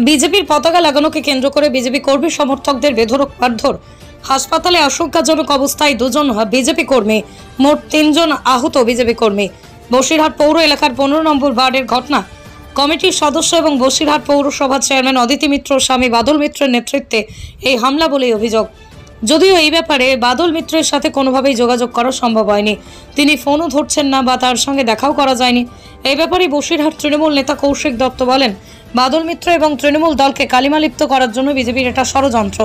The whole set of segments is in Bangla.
বিজেপির পতাকা লাগানোকে কেন্দ্র করে বিজেপি কর্মী সমর্থকদের বেধড়ক মারধর। হাসপাতালে আশঙ্কাজনক অবস্থায় 2 জন বিজেপি কর্মী, মোট 3 জন আহত বিজেপি কর্মী। বসিরহাট পৌর এলাকার 15 নম্বর ওয়ার্ডের ঘটনা। কমিটির সদস্য এবং বসিরহাট পৌরসভার চেয়ারম্যান অদিতি মিত্র স্বামী বাদল মিত্রের নেতৃত্বে এই হামলা বলেই অভিযোগ। যদিও এই ব্যাপারে বাদল মিত্রের সাথে কোনোভাবেই যোগাযোগ করা সম্ভব হয়নি, তিনি ফোনও ধরছেন না বা তার সঙ্গে দেখাও করা যায়নি। এই ব্যাপারে বসিরহাট তৃণমূল নেতা কৌশিক দত্ত বলেন, বাদল মিত্র এবং তৃণমূল দলকে কালিমালিপ্ত করার জন্য বিজেপির এটা ষড়যন্ত্র।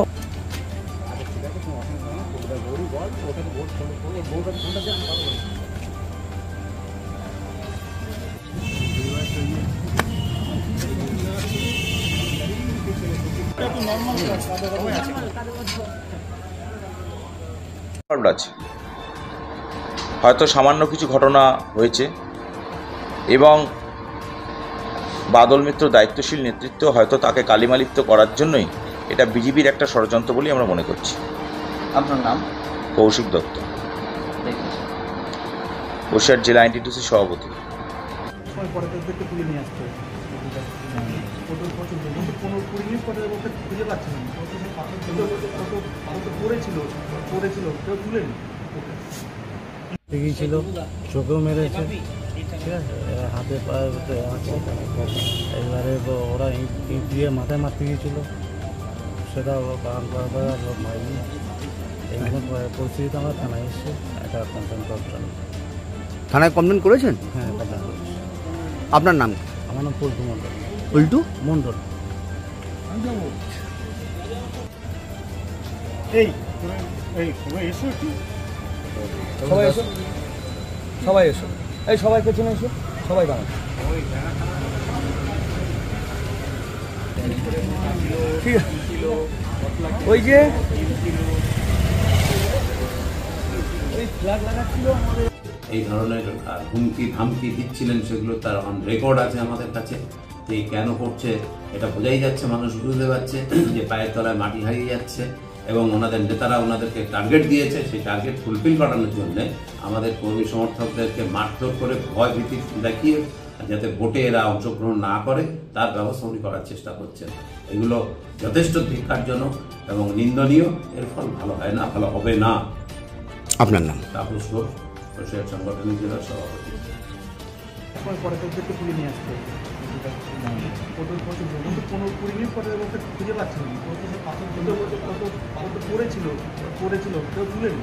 হয়তো সামান্য কিছু ঘটনা হয়েছে এবং বাদল মিত্র দায়িত্বশীল নেতৃত্ব হয়তো তাকে কালিমালিপ্ত করার জন্যই এটা বিজেপির একটা ষড়যন্ত্র বলেই আমরা মনে করছি। আপনার নাম? কৌশিক দত্ত, বসিরহাট জেলা আইনটিটিউসির সভাপতি। ছিল, চোখেও মেরেছে, ঠিক আছে, হাতে পায়ে আছে। এবারে ওরা ইট দিয়ে মাথায় মারতে গিয়েছিল, সেটা বাগান করা হয়নি। এইরকম পরিস্থিতিতে আমরা থানায় এসে একটা কমপ্লেন করলাম। থানায় কমপ্লেন করেছেন? হ্যাঁ, কমপ্লেন করেছি। আপনার নাম? আমার নাম পল্টু মণ্ডল। পল্টু মণ্ডল। সবাই এসো, সবাই এসো, এই সবাই পেছনে এসো, সবাই দাঁড়ান। ওই যে ফ্ল্যাগ লাগাচ্ছিল আমাদের, এই ধরনের হুমকি ধামকি দিচ্ছিলেন, সেগুলো তার অন রেকর্ড আছে আমাদের কাছে। তো এই কেন করছে এটা বোঝাই যাচ্ছে, মানুষ বুঝতে পারছে যে পায়ের তলায় মাটি হারিয়ে যাচ্ছে এবং ওনাদের নেতারা ওনাদেরকে টার্গেট দিয়েছে। সেই টার্গেট ফুলফিল করানোর জন্য আমাদের কর্মী সমর্থকদেরকে মারধর করে ভয় ভীতি দেখিয়ে যাতে ভোটে এরা অংশগ্রহণ না করে তার ব্যবস্থা উনি করার চেষ্টা করছেন। এগুলো যথেষ্ট ধিক্কারজনক এবং নিন্দনীয়। এর ফল ভালো হয় না, ভালো হবে না। আপনার নাম? তাপস ঘোষ, বসিরহাট সাংগঠনিক জেলার সভাপতি। খুঁজে পাচ্ছেন পড়েছিল, কেউ তুলেন।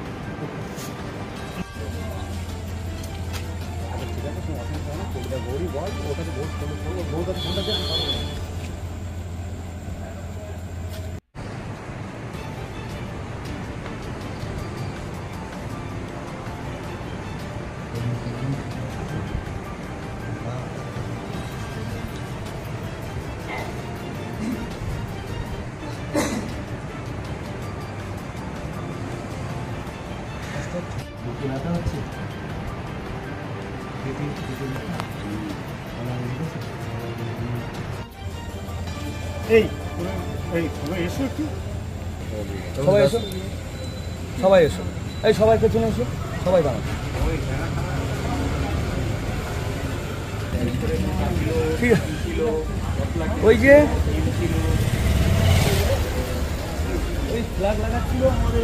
সবাই এসো, সবাই এসো, এই সবাই পেছনে এসো, সবাই দাঁড়ান। ওই যে ফ্ল্যাগ লাগাচ্ছিল আমাদের,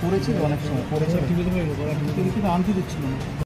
পড়েছিল অনেক সময়, পড়েছিল, আনতে দিচ্ছিল না।